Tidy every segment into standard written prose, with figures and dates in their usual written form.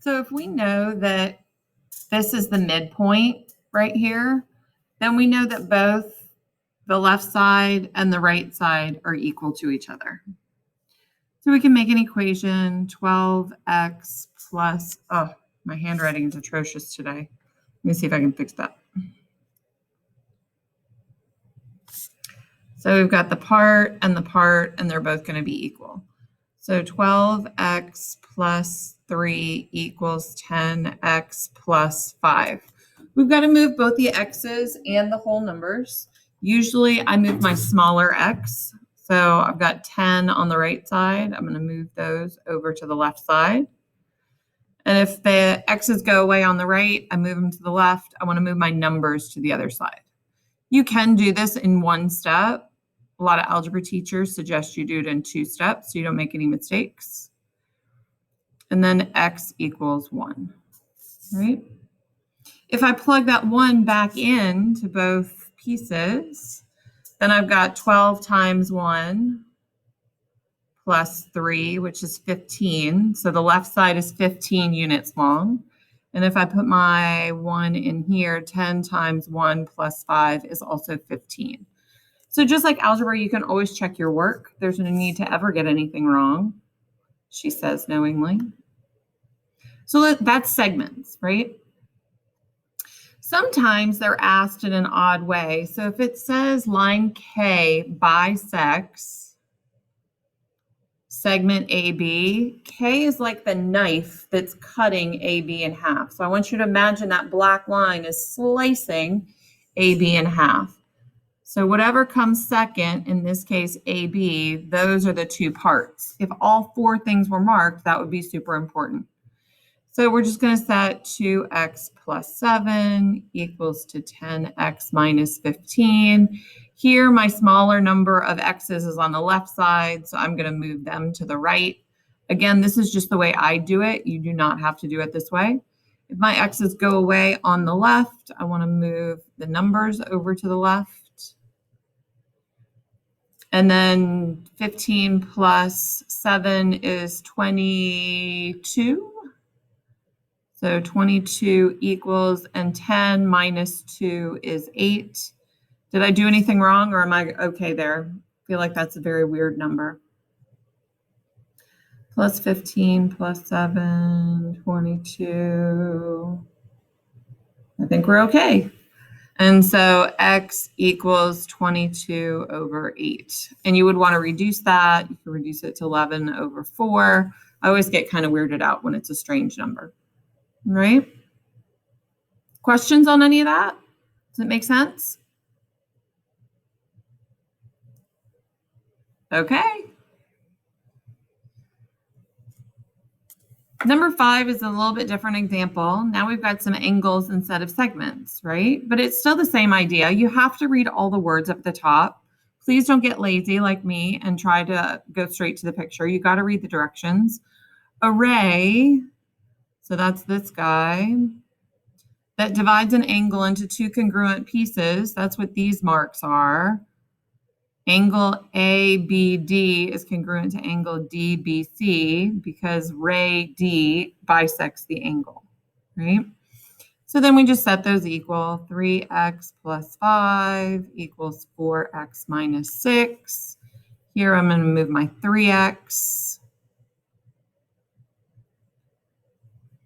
So if we know that this is the midpoint right here, then we know that both the left side and the right side are equal to each other. So we can make an equation, 12x plus, oh, my handwriting is atrocious today. Let me see if I can fix that. So we've got the part, and they're both going to be equal. So 12x plus 3 equals 10x plus 5. We've got to move both the x's and the whole numbers. Usually I move my smaller x. So I've got 10 on the right side. I'm going to move those over to the left side. And if the x's go away on the right, I move them to the left. I want to move my numbers to the other side. You can do this in one step. A lot of algebra teachers suggest you do it in 2 steps so you don't make any mistakes. And then x equals 1, right? If I plug that 1 back into both pieces, then I've got 12 times 1 plus 3, which is 15. So the left side is 15 units long. And if I put my 1 in here, 10 times 1 plus 5 is also 15. So just like algebra, you can always check your work. There's no need to ever get anything wrong, she says knowingly. So that's segments, right? Sometimes they're asked in an odd way. So if it says line K bisects segment AB, K is like the knife that's cutting AB in half. So I want you to imagine that black line is slicing AB in half. So whatever comes second, in this case AB, those are the 2 parts. If all 4 things were marked, that would be super important. So we're just going to set 2x plus 7 equals to 10x minus 15. Here, my smaller number of x's is on the left side, so I'm going to move them to the right. Again, this is just the way I do it. You do not have to do it this way. If my x's go away on the left, I want to move the numbers over to the left. And then 15 plus 7 is 22. So 22 equals, and 10 minus 2 is 8. Did I do anything wrong, or am I okay there? I feel like that's a very weird number. Plus 15 plus 7, 22. I think we're okay. And so x equals 22 over 8. And you would want to reduce that. You can reduce it to 11 over 4. I always get kind of weirded out when it's a strange number. Right? Questions on any of that? Does it make sense? Okay. Number 5 is a little bit different example. Now we've got some angles instead of segments, right? But it's still the same idea. You have to read all the words up at the top. Please don't get lazy like me and try to go straight to the picture. You got to read the directions. Array, so that's this guy, that divides an angle into 2 congruent pieces. That's what these marks are. Angle ABD is congruent to angle DBC because ray D bisects the angle, right? So then we just set those equal. 3x plus 5 equals 4x minus 6. Here I'm going to move my 3x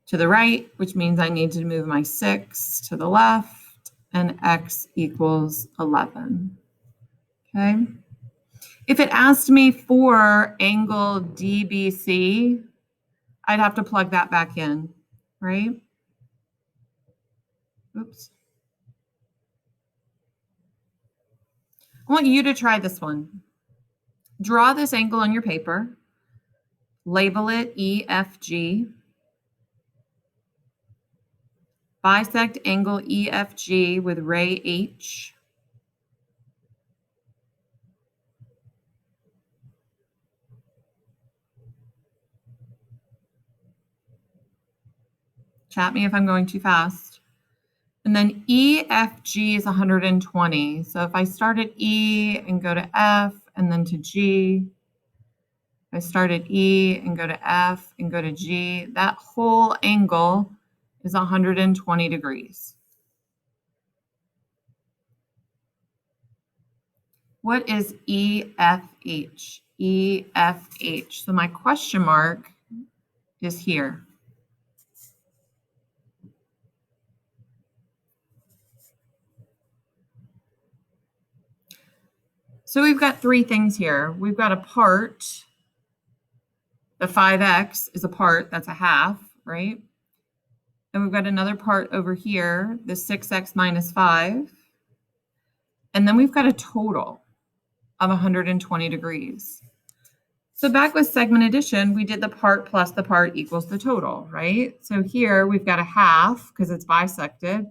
to the right, which means I need to move my 6 to the left, and x equals 11. Okay. If it asked me for angle DBC, I'd have to plug that back in, right? Oops. I want you to try this one. Draw this angle on your paper. Label it EFG. Bisect angle EFG with ray H. Chat me if I'm going too fast. And then EFG is 120. So if I start at E and go to F and then to G, I start at E and go to F and go to G, that whole angle is 120 degrees. What is EFH? EFH. So my question mark is here. So we've got three things here. We've got a part. The 5x is a part, that's a half, right? And we've got another part over here, the 6x minus 5. And then we've got a total of 120 degrees. So back with segment addition, we did the part plus the part equals the total, right? So here we've got a half, because it's bisected,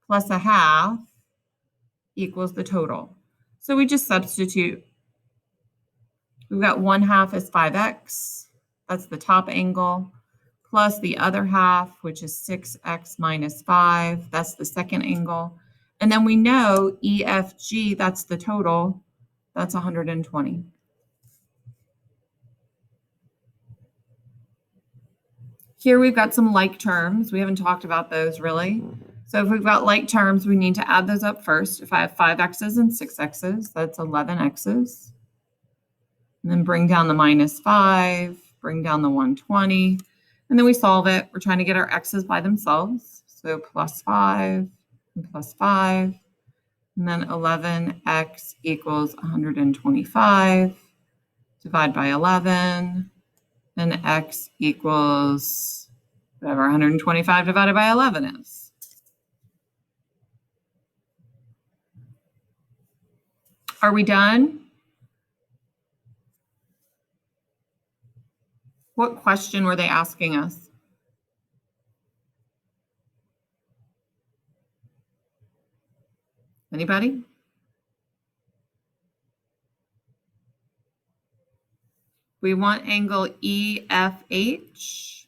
plus a half equals the total. So we just substitute. We've got 1/2 is 5x. That's the top angle, plus the other half, which is 6x minus 5. That's the second angle. And then we know EFG, that's the total. That's 120. Here we've got some like terms. We haven't talked about those really. So if we've got like terms, we need to add those up first. If I have 5x's and 6x's, that's 11x's. And then bring down the minus 5, bring down the 120, and then we solve it. We're trying to get our x's by themselves. So plus 5 and plus 5, and then 11x equals 125. Divide by 11, and x equals whatever 125 divided by 11 is. Are we done? What question were they asking us? Anybody? We want angle EFH.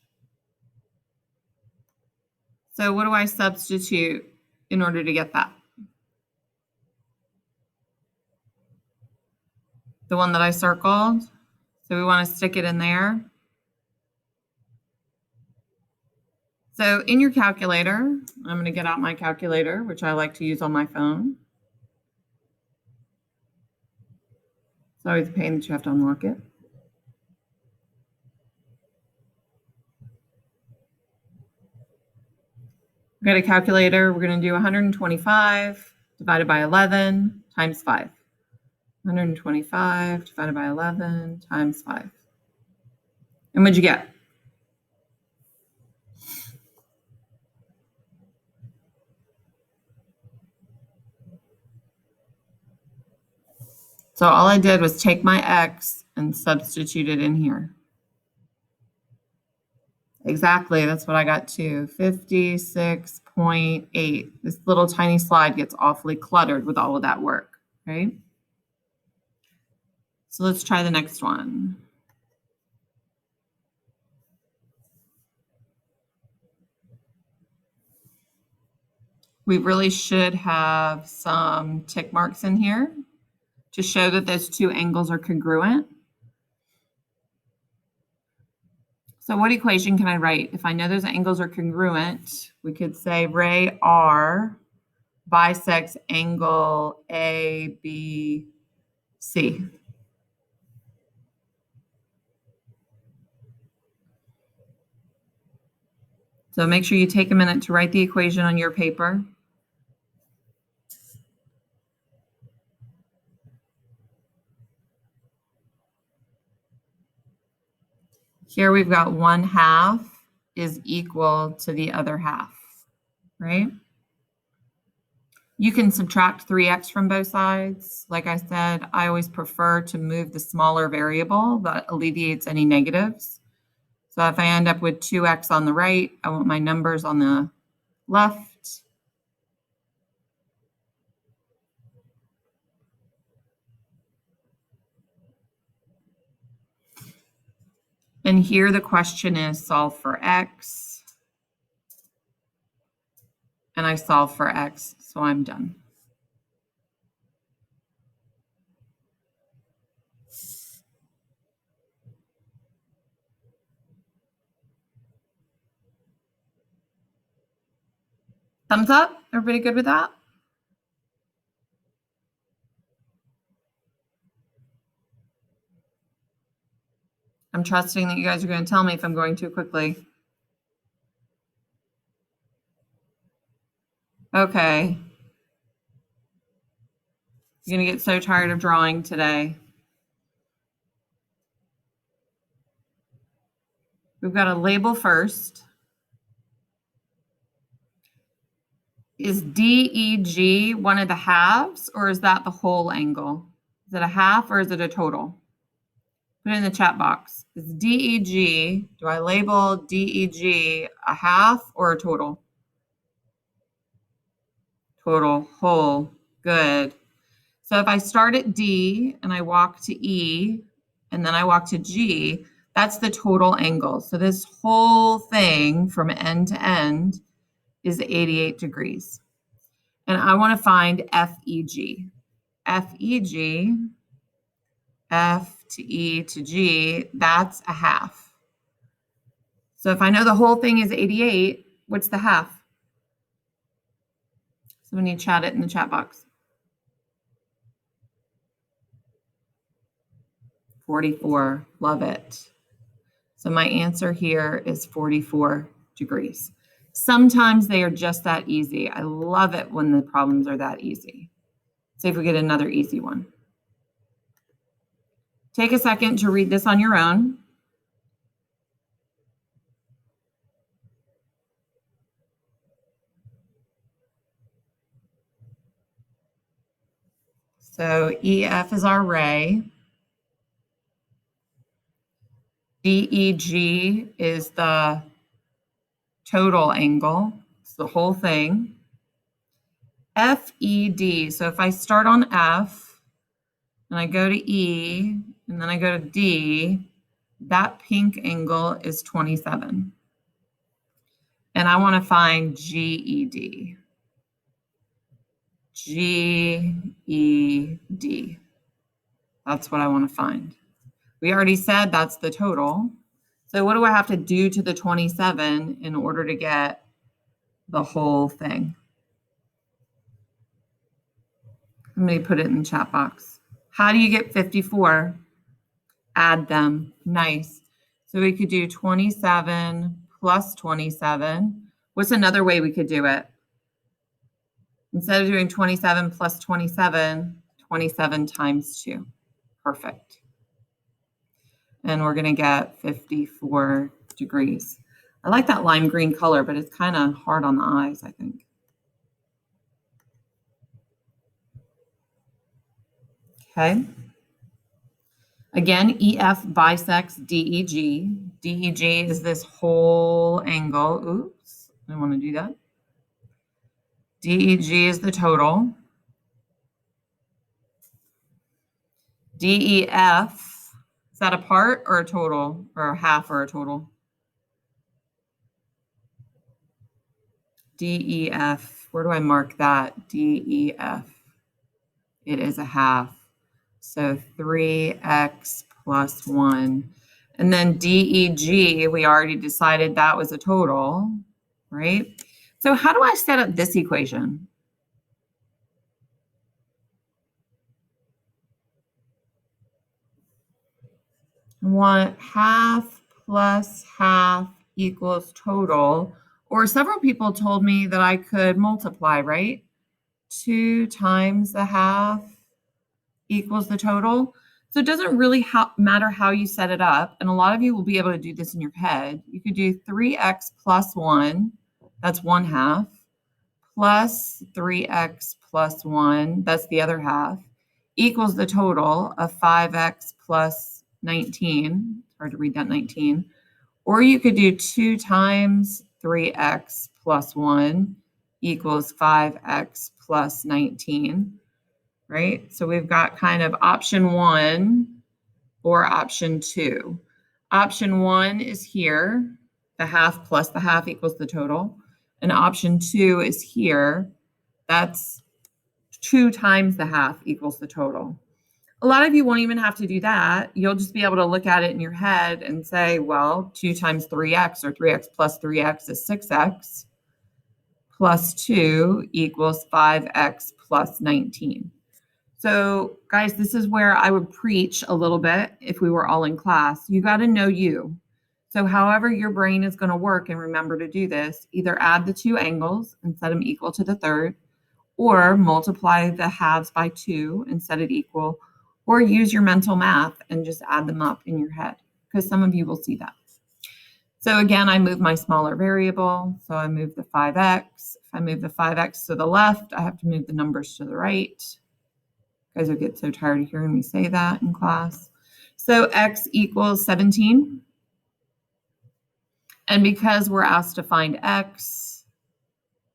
So what do I substitute in order to get that? The one that I circled. So we want to stick it in there. So in your calculator, I'm going to get out my calculator, which I like to use on my phone. It's always a pain that you have to unlock it. We've got a calculator. We're going to do 125 divided by 11 times 5. 125 divided by 11 times 5. And what'd you get? So all I did was take my x and substitute it in here. Exactly, that's what I got too, 56.8. This little tiny slide gets awfully cluttered with all of that work, right? So let's try the next one. We really should have some tick marks in here to show that those two angles are congruent. So what equation can I write? If I know those angles are congruent, we could say ray R bisects angle ABC. So make sure you take a minute to write the equation on your paper. Here we've got 1/2 is equal to the other half, right? You can subtract 3x from both sides. Like I said, I always prefer to move the smaller variable. That alleviates any negatives. So if I end up with 2x on the right, I want my numbers on the left. And here the question is solve for x. And I solve for x, so I'm done. Thumbs up? Everybody good with that? I'm trusting that you guys are going to tell me if I'm going too quickly. Okay. You're going to get so tired of drawing today. We've got a label first. Is DEG one of the halves, or is that the whole angle? Is it a half or is it a total? Put it in the chat box. Is DEG, do I label DEG a half or a total? Total, whole, good. So if I start at D and I walk to E and then I walk to G, that's the total angle. So this whole thing from end to end is 88 degrees. And I want to find FEG. FEG, F to E to G, that's a half. So if I know the whole thing is 88, what's the half? Somebody chat it in the chat box. 44, love it. So my answer here is 44 degrees. Sometimes they are just that easy. I love it when the problems are that easy. See if we get another easy one. Take a second to read this on your own. So EF is our ray. DEG is the total angle. It's the whole thing. FED, so if I start on F and I go to E and then I go to D, that pink angle is 27. And I want to find GED. GED. That's what I want to find. We already said that's the total. So what do I have to do to the 27 in order to get the whole thing? Let me put it in the chat box. How do you get 54? Add them. Nice. So we could do 27 plus 27. What's another way we could do it? Instead of doing 27 plus 27, 27 times 2. Perfect. And we're going to get 54 degrees. I like that lime green color, but it's kind of hard on the eyes, I think. Okay. Again, EF bisects DEG. DEG is this whole angle. Oops, I don't want to do that. DEG is the total. DEF, is that a part or a total, or a half or a total? DEF, where do I mark that? DEF, it is a half. So 3x plus 1. And then DEG, we already decided that was a total, right? So how do I set up this equation? I want half plus half equals total. Or several people told me that I could multiply, right? 2 times the half equals the total. So it doesn't really matter how you set it up. And a lot of you will be able to do this in your head. You could do 3x plus 1, that's 1 half, plus 3x plus 1, that's the other half, equals the total of 5x plus 19. It's hard to read that 19. Or you could do 2 times 3x plus 1 equals 5x plus 19. Right? So we've got kind of option 1 or option 2. Option 1 is here, the half plus the half equals the total. And option 2 is here, that's 2 times the half equals the total. A lot of you won't even have to do that. You'll just be able to look at it in your head and say, well, 2 times 3x or 3x plus 3x is 6x. plus 2 equals 5x plus 19. So guys, this is where I would preach a little bit if we were all in class. You got to know you. So however your brain is going to work, and remember to do this, either add the two angles and set them equal to the third, or multiply the halves by 2 and set it equal, or use your mental math and just add them up in your head, because some of you will see that. So again, I move my smaller variable. So I move the 5x. If I move the 5x to the left, I have to move the numbers to the right. You guys will get so tired of hearing me say that in class. So x equals 17. And because we're asked to find x,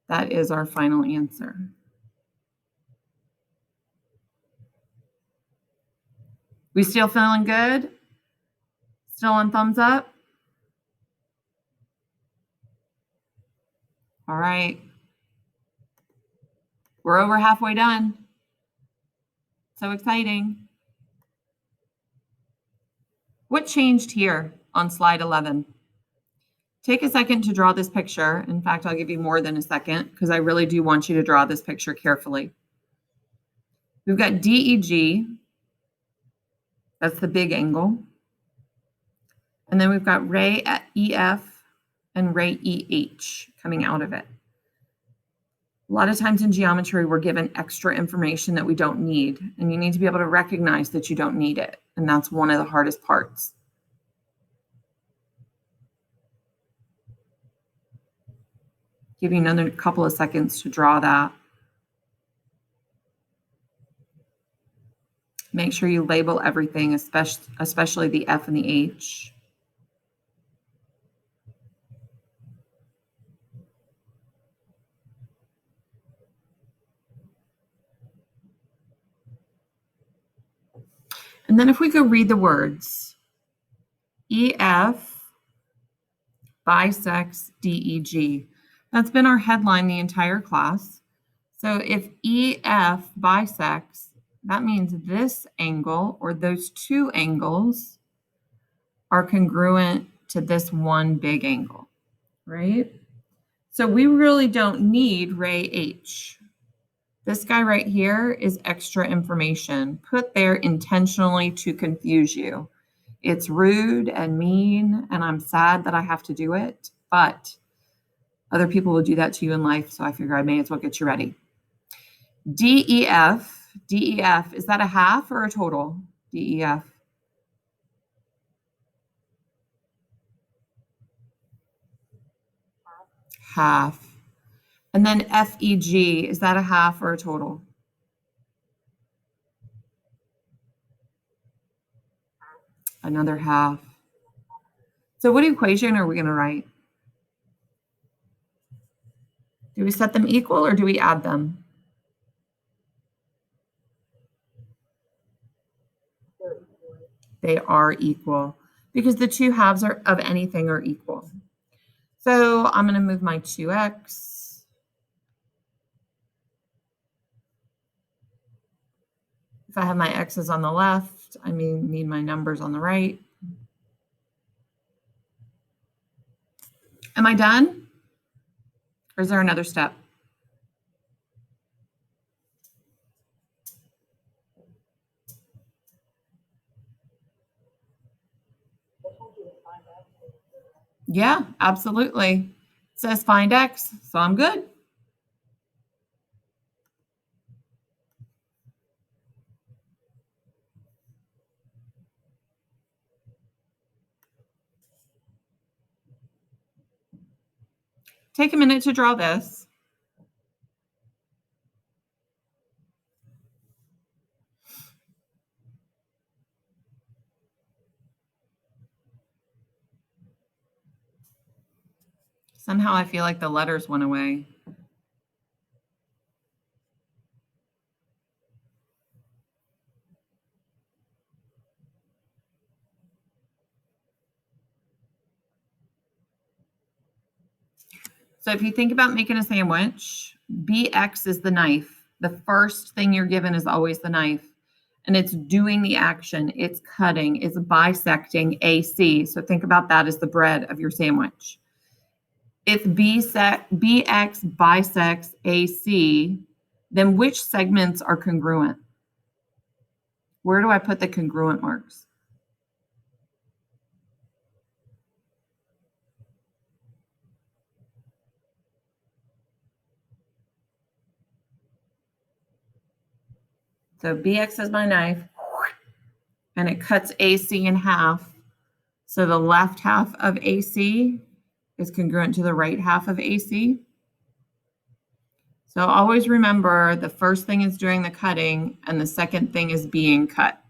that is our final answer. We still feeling good? Still on thumbs up? All right. We're over halfway done. So exciting. What changed here on slide 11? Take a second to draw this picture. In fact, I'll give you more than a second because I really do want you to draw this picture carefully. We've got DEG. That's the big angle. And then we've got ray at EF and ray EH coming out of it. A lot of times in geometry, we're given extra information that we don't need, and you need to be able to recognize that you don't need it. And that's one of the hardest parts. Give you another couple of seconds to draw that. Make sure you label everything, especially the F and the H. And then if we go read the words, EF bisects DEG. That's been our headline the entire class. So if EF bisects, that means this angle or those two angles are congruent to this one big angle, right? So we really don't need ray H. This guy right here is extra information put there intentionally to confuse you. It's rude and mean, and I'm sad that I have to do it, but other people will do that to you in life, so I figure I may as well get you ready. DEF, is that a half or a total? DEF. Half. And then FEG, is that a half or a total? Another half. So what equation are we going to write? Do we set them equal or do we add them? They are equal because the two halves of anything are equal. So I'm going to move my 2x. If I have my x's on the left, I need my numbers on the right. Am I done? Or is there another step? Yeah, absolutely. It says find x, so I'm good. Take a minute to draw this. Somehow I feel like the letters went away. So if you think about making a sandwich, BX is the knife. The first thing you're given is always the knife. And it's doing the action. It's cutting. It's bisecting AC. So think about that as the bread of your sandwich. if BX bisects AC, then which segments are congruent? Where do I put the congruent marks? So BX is my knife, and it cuts AC in half. So the left half of AC is congruent to the right half of AC. So always remember the first thing is doing the cutting and the second thing is being cut.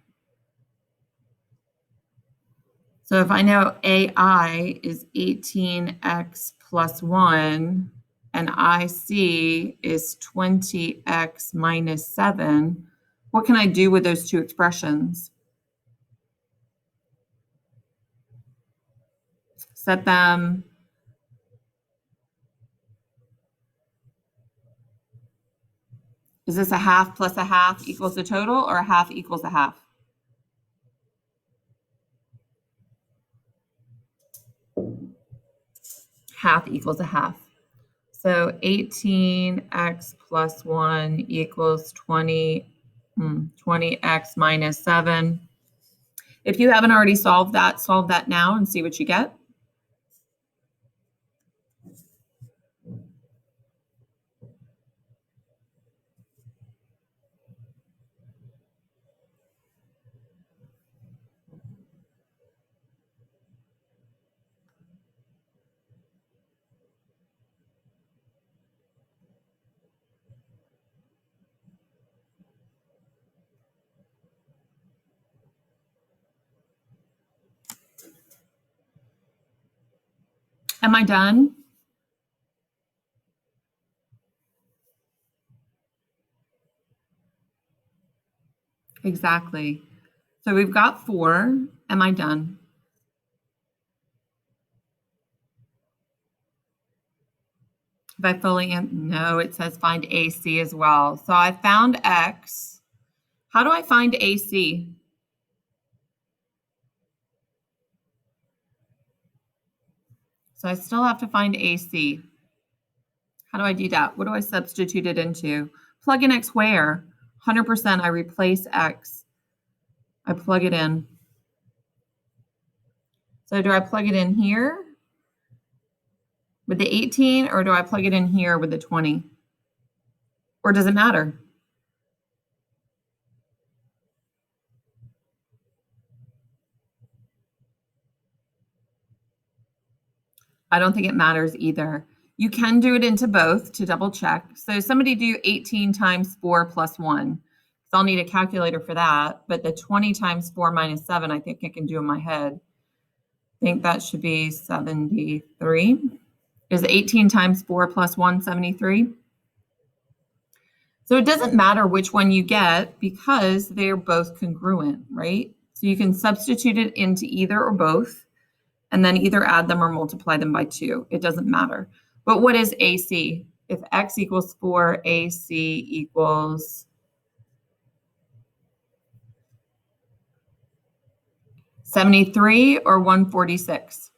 So if I know AI is 18x plus 1 and IC is 20x minus 7, what can I do with those two expressions? Set them. Is this a half plus a half equals a total, or a half equals a half? Half equals a half. So 18x plus 1 equals 20x minus 7. If you haven't already solve that now and see what you get. Am I done? Exactly. So we've got 4. Am I done? If I fully no, it says find AC as well. So I found X. How do I find AC? So I still have to find AC. How do I do that? What do I substitute it into? Plug in X where? 100% I replace X. I plug it in. So do I plug it in here with the 18, or do I plug it in here with the 20? Or does it matter? I don't think it matters either. You can do it into both to double check. So somebody do 18 times 4 plus 1. So I'll need a calculator for that. But the 20 times 4 minus 7, I think I can do in my head. I think that should be 73. Is 18 times 4 plus 1 73? So it doesn't matter which one you get because they're both congruent, right? So you can substitute it into either or both, and then either add them or multiply them by 2. It doesn't matter. But what is AC? If X equals 4, AC equals 73 or 146?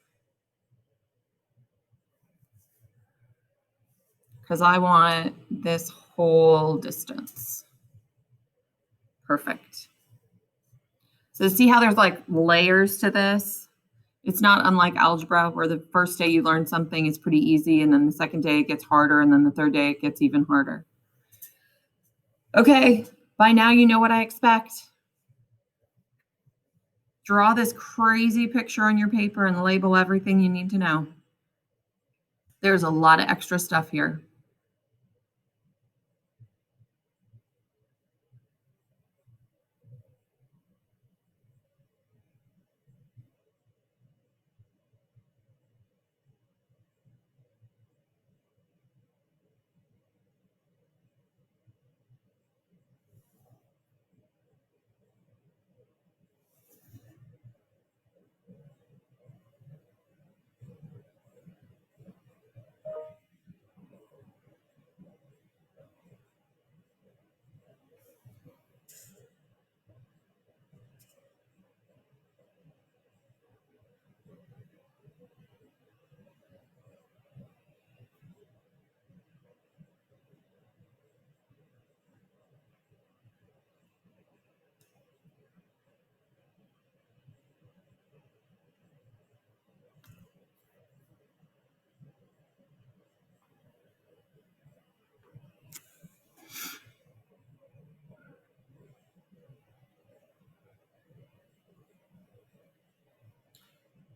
Because I want this whole distance. Perfect. So see how there's like layers to this? It's not unlike algebra where the first day you learn something is pretty easy and then the second day it gets harder and then the third day it gets even harder. Okay, by now you know what I expect. Draw this crazy picture on your paper and label everything you need to know. There's a lot of extra stuff here.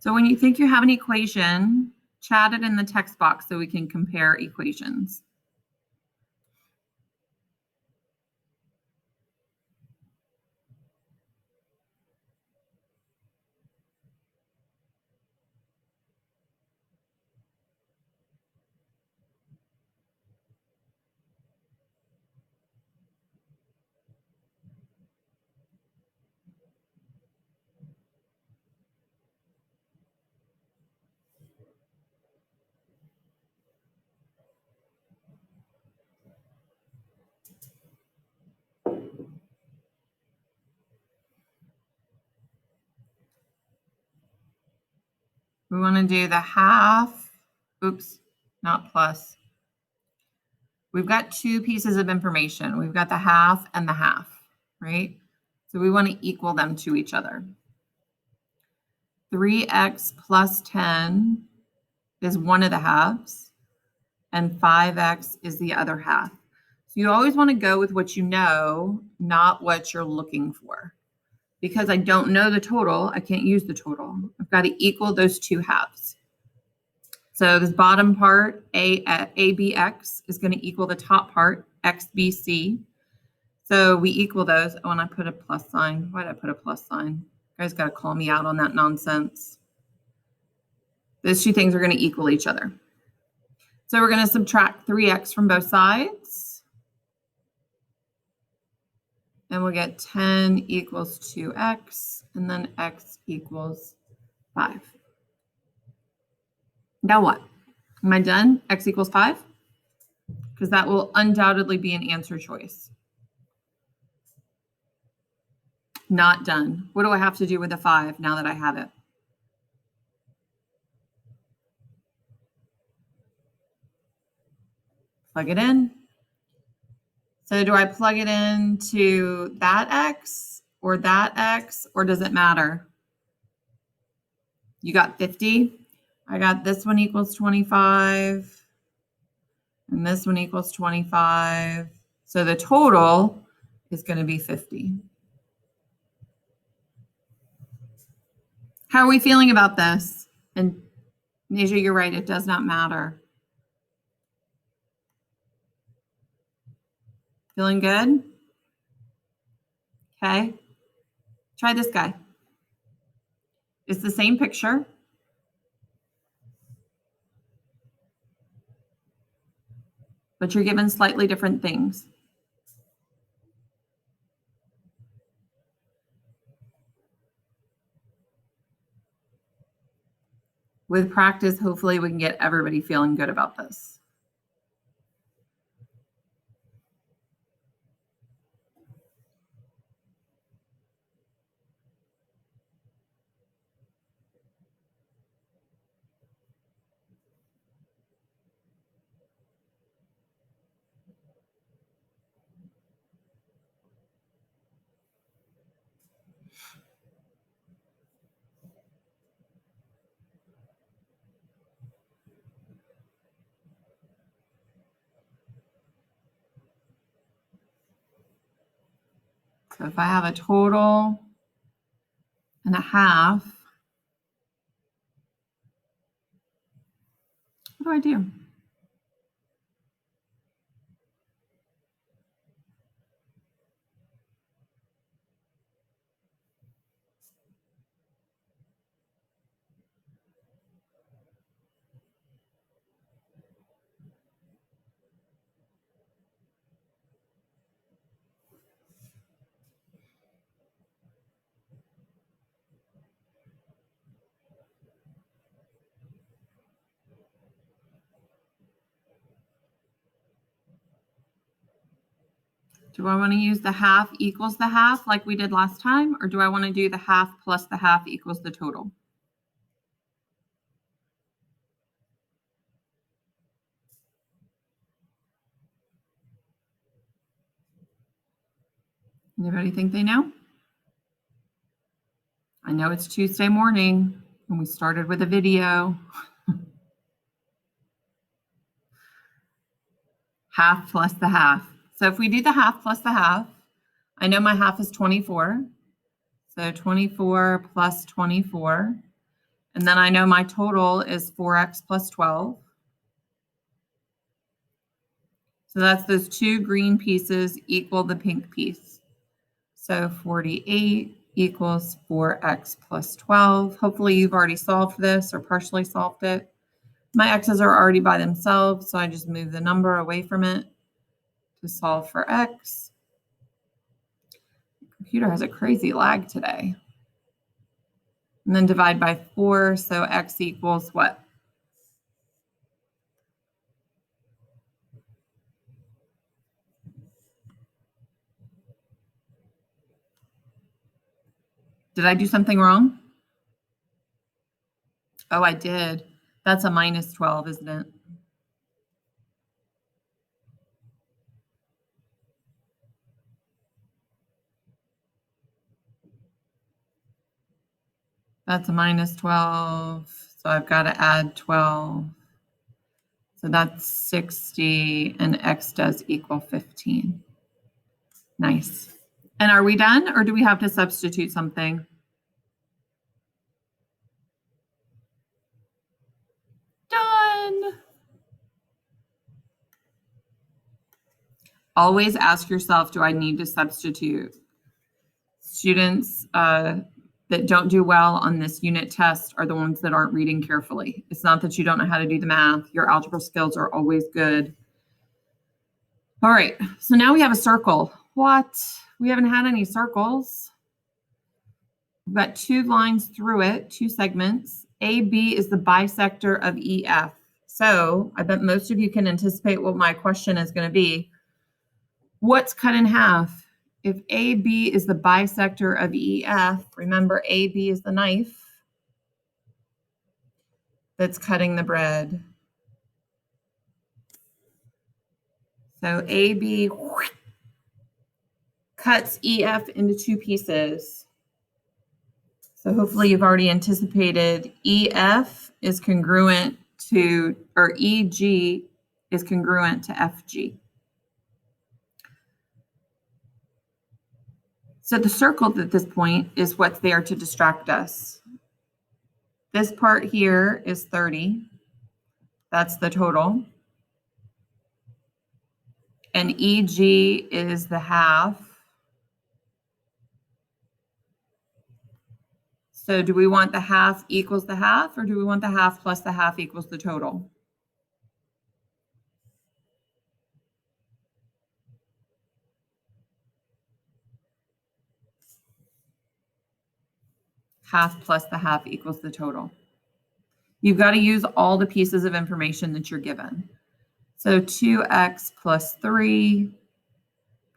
So when you think you have an equation, chat it in the text box so we can compare equations. We want to do the half, oops, not plus. We've got two pieces of information. We've got the half and the half, right? So we want to equal them to each other. 3x plus 10 is one of the halves, and 5x is the other half. So you always want to go with what you know, not what you're looking for. Because I don't know the total, I can't use the total. I've got to equal those two halves. So this bottom part, ABX, is going to equal the top part, XBC. So we equal those. Oh, and I put a plus sign. Why did I put a plus sign? You guys got to call me out on that nonsense. Those two things are going to equal each other. So we're going to subtract 3x from both sides. And we'll get 10 equals 2x, and then x equals 5. Now what? Am I done? X equals 5? Because that will undoubtedly be an answer choice. Not done. What do I have to do with the 5 now that I have it? Plug it in. So do I plug it into that x, or does it matter? You got 50. I got this one equals 25. And this one equals 25. So the total is going to be 50. How are we feeling about this? And Nasia, you're right, it does not matter. Feeling good? Okay. Try this guy. It's the same picture. But you're given slightly different things. With practice, hopefully we can get everybody feeling good about this. So if I have a total and a half, what do I do? Do I want to use the half equals the half like we did last time, or do I want to do the half plus the half equals the total? Anybody think they know? I know it's Tuesday morning and we started with a video. Half plus the half. So if we do the half plus the half, I know my half is 24. So 24 plus 24. And then I know my total is 4x plus 12. So that's those two green pieces equal the pink piece. So 48 equals 4x plus 12. Hopefully you've already solved this or partially solved it. My x's are already by themselves, so I just move the number away from it to solve for x. The computer has a crazy lag today. And then divide by 4, so x equals what? Did I do something wrong? Oh, I did. That's a minus 12, isn't it? That's a minus 12, so I've got to add 12. So that's 60, and x does equal 15. Nice. And are we done, or do we have to substitute something? Done. Always ask yourself, do I need to substitute? Students that don't do well on this unit test are the ones that aren't reading carefully. It's not that you don't know how to do the math. Your algebra skills are always good. All right, so now we have a circle. What? We haven't had any circles. We've got two lines through it, two segments. AB is the bisector of EF. So I bet most of you can anticipate what my question is going to be. What's cut in half? If AB is the bisector of EF, remember AB is the knife that's cutting the bread. So AB cuts EF into two pieces. So hopefully you've already anticipated EF is congruent to, or EG is congruent to FG. So the circle at this point is what's there to distract us. This part here is 30. That's the total. And EG is the half. So do we want the half equals the half, or do we want the half plus the half equals the total? Half plus the half equals the total. You've got to use all the pieces of information that you're given. So 2x plus 3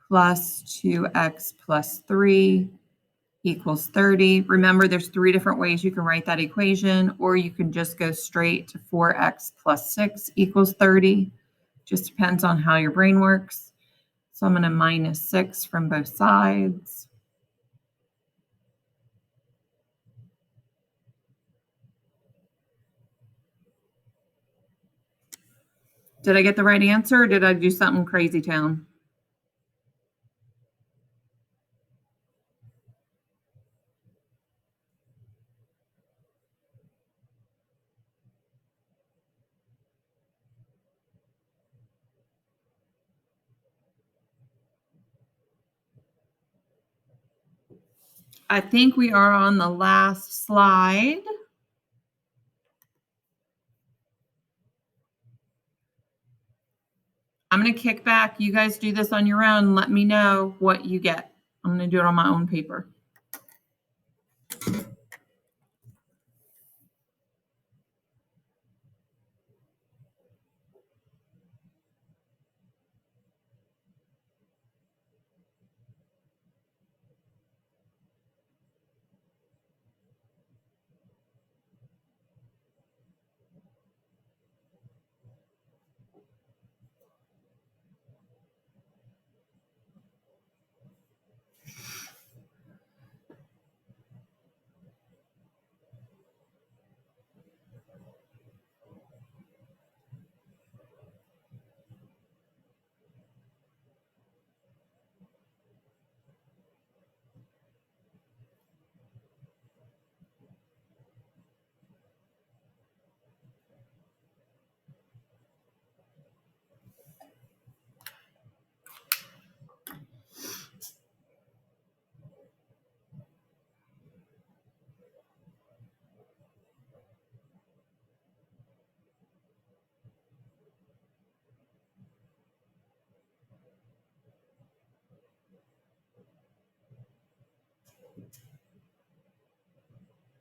plus 2x plus 3 equals 30. Remember, there's three different ways you can write that equation, or you can just go straight to 4x plus 6 equals 30. Just depends on how your brain works. So I'm going to minus 6 from both sides. Did I get the right answer, or did I do something crazy town? I think we are on the last slide. I'm going to kick back. You guys do this on your own. Let me know what you get. I'm going to do it on my own paper.